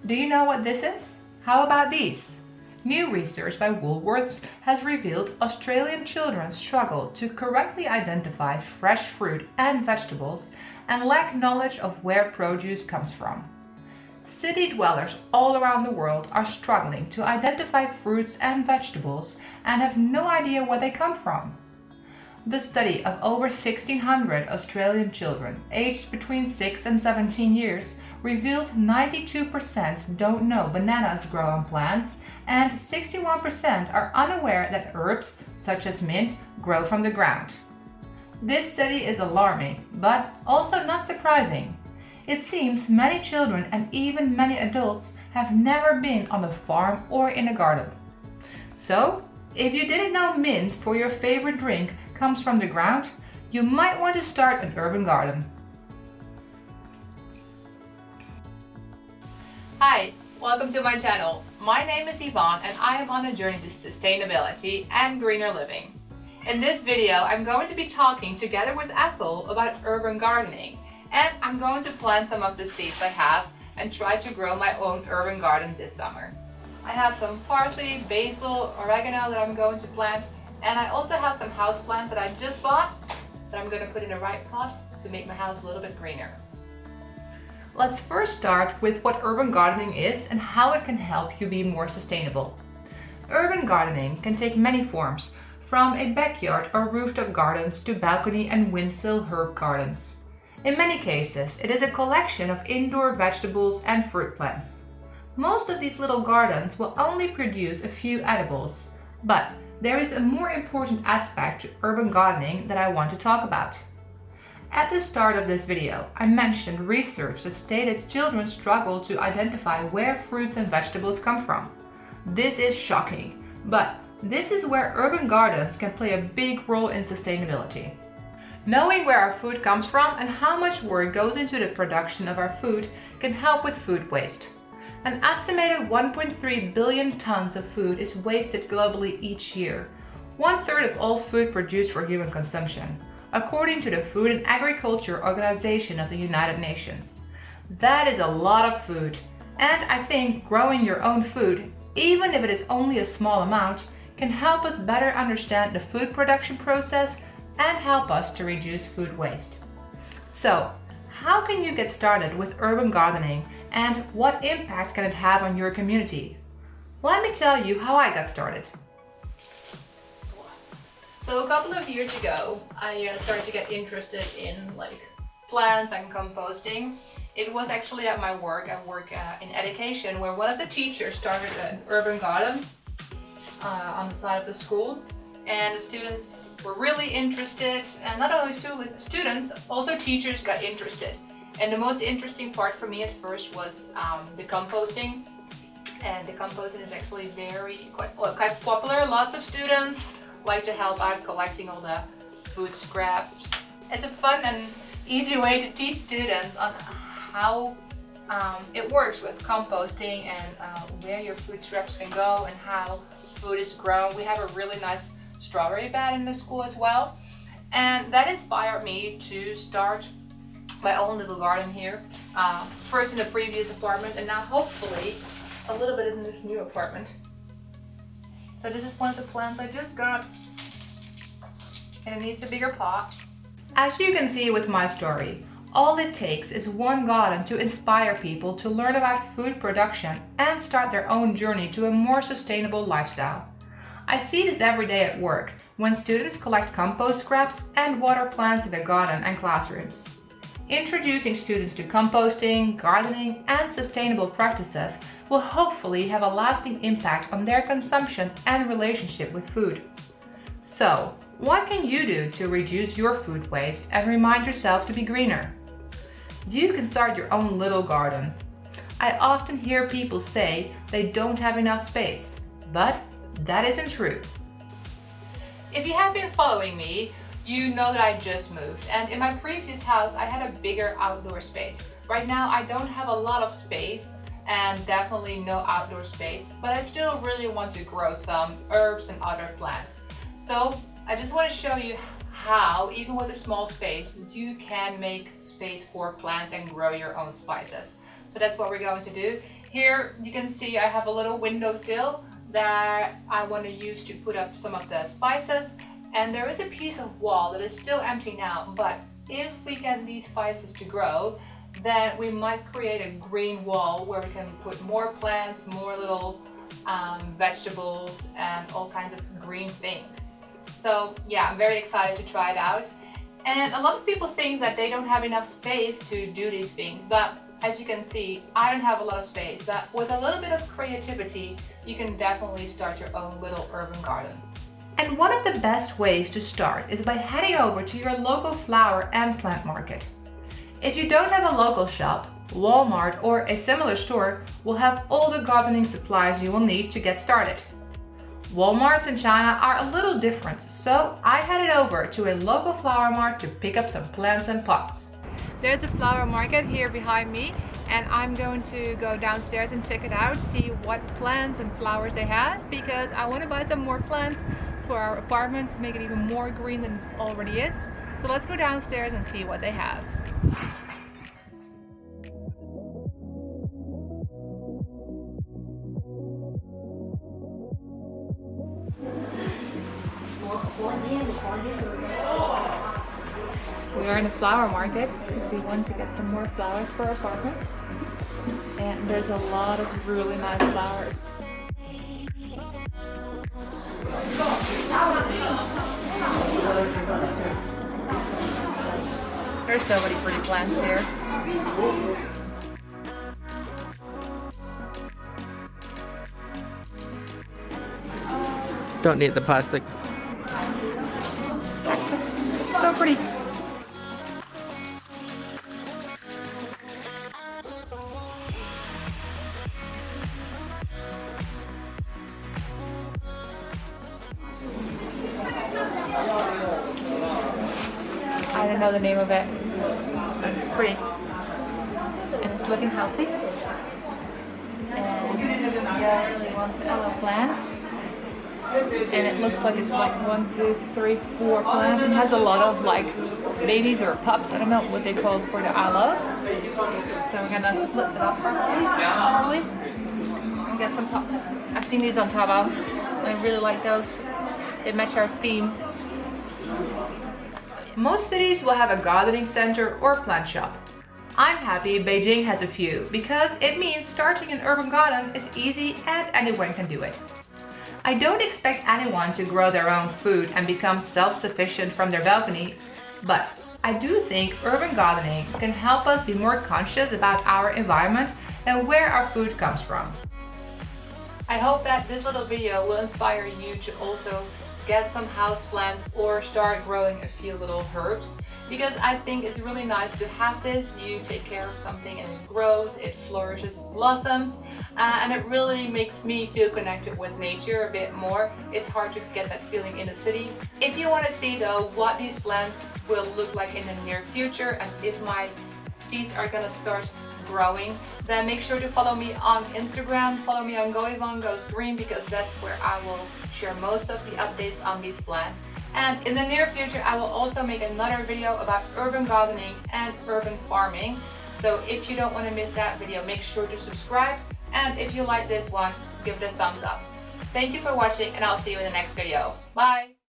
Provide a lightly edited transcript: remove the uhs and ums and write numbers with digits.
Do you know what this is? How about these? New research by Woolworths has revealed Australian children struggle to correctly identify fresh fruit and vegetables and lack knowledge of where produce comes from. City dwellers all around the world are struggling to identify fruits and vegetables and have no idea where they come from. The study of over 1,600 Australian children aged between 6 and 17 years revealed 92% don't know bananas grow on plants and 61% are unaware that herbs, such as mint, grow from the ground. This study is alarming, but also not surprising. It seems many children and even many adults have never been on a farm or in a garden. So, if you didn't know mint for your favorite drink comes from the ground, you might want to start an urban garden. Hi, welcome to my channel. My name is Yvonne and I am on a journey to sustainability and greener living. In this video, I'm going to be talking together with Ethel about urban gardening, and I'm going to plant some of the seeds I have and try to grow my own urban garden this summer. I have some parsley, basil, oregano that I'm going to plant, and I also have some house plants that I just bought that I'm going to put in the right pot to make my house a little bit greener. Let's first start with what urban gardening is and how it can help you be more sustainable. Urban gardening can take many forms, from a backyard or rooftop gardens to balcony and windsill herb gardens. In many cases, it is a collection of indoor vegetables and fruit plants. Most of these little gardens will only produce a few edibles, but there is a more important aspect to urban gardening that I want to talk about. At the start of this video, I mentioned research that stated children struggle to identify where fruits and vegetables come from. This is shocking, but this is where urban gardens can play a big role in sustainability. Knowing where our food comes from and how much work goes into the production of our food can help with food waste. An estimated 1.3 billion tons of food is wasted globally each year, 1/3 of all food produced for human consumption, according to the Food and Agriculture Organization of the United Nations. That is a lot of food, and I think growing your own food, even if it is only a small amount, can help us better understand the food production process and help us to reduce food waste. So, how can you get started with urban gardening and what impact can it have on your community? Let me tell you how I got started. So a couple of years ago, I started to get interested in plants and composting. It was actually at my work. I work in education, where one of the teachers started an urban garden on the side of the school, and the students were really interested, and not only students, also teachers got interested. And the most interesting part for me at first was the composting, and the composting is actually quite popular. Lots of students like to help out collecting all the food scraps. It's a fun and easy way to teach students on how it works with composting and where your food scraps can go and how food is grown. We have a really nice strawberry bed in the school as well, and that inspired me to start my own little garden here. First in the previous apartment, and now hopefully a little bit in this new apartment. So this is one of the plants I just got, and it needs a bigger pot. As you can see with my story, all it takes is one garden to inspire people to learn about food production and start their own journey to a more sustainable lifestyle. I see this every day at work when students collect compost scraps and water plants in their garden and classrooms. Introducing students to composting, gardening, and sustainable practices will hopefully have a lasting impact on their consumption and relationship with food. So, what can you do to reduce your food waste and remind yourself to be greener? You can start your own little garden. I often hear people say they don't have enough space, but that isn't true. If you have been following me, you know that I just moved, and in my previous house I had a bigger outdoor space. Right now I don't have a lot of space and definitely no outdoor space, but I still really want to grow some herbs and other plants. So I just want to show you how, even with a small space, you can make space for plants and grow your own spices. So that's what we're going to do. Here you can see I have a little windowsill that I want to use to put up some of the spices, and there is a piece of wall that is still empty now, but if we get these spices to grow, then we might create a green wall where we can put more plants, more little vegetables and all kinds of green things. So yeah, I'm very excited to try it out. And a lot of people think that they don't have enough space to do these things, but as you can see, I don't have a lot of space, but with a little bit of creativity, you can definitely start your own little urban garden. And one of the best ways to start is by heading over to your local flower and plant market. If you don't have a local shop, Walmart or a similar store will have all the gardening supplies you will need to get started. Walmarts in China are a little different, so I headed over to a local flower mart to pick up some plants and pots. There's a flower market here behind me, and I'm going to go downstairs and check it out, see what plants and flowers they have, because I want to buy some more plants for our apartment to make it even more green than it already is. So let's go downstairs and see what they have. We are in a flower market because we want to get some more flowers for our apartment. And there's a lot of really nice flowers. There's so many pretty plants here. Don't need the plastic. So pretty. I don't know the name of it, but it's pretty. And it's looking healthy. And yeah, really wants an aloe plant. And it looks like it's like 1, 2, 3, 4 plants. It has a lot of like babies or pups. I don't know what they call for the aloes. So we're gonna split it up probably and get some pots. I've seen these on Taobao. I really like those. They match our theme. Most cities will have a gardening center or plant shop. I'm happy Beijing has a few because it means starting an urban garden is easy and anyone can do it. I don't expect anyone to grow their own food and become self-sufficient from their balcony, but I do think urban gardening can help us be more conscious about our environment and where our food comes from. I hope that this little video will inspire you to also get some houseplants or start growing a few little herbs, because I think it's really nice to have this. You take care of something and it grows, it flourishes, it blossoms, and it really makes me feel connected with nature a bit more. It's hard to get that feeling in the city. If you want to see though what these plants will look like in the near future and if my seeds are gonna start growing, then make sure to follow me on Instagram, follow me on Goivon Goes Green, because that's where I will share most of the updates on these plants. And in the near future I will also make another video about urban gardening and urban farming. So if you don't want to miss that video, make sure to subscribe, and if you like this one, give it a thumbs up. Thank you for watching, and I'll see you in the next video. Bye!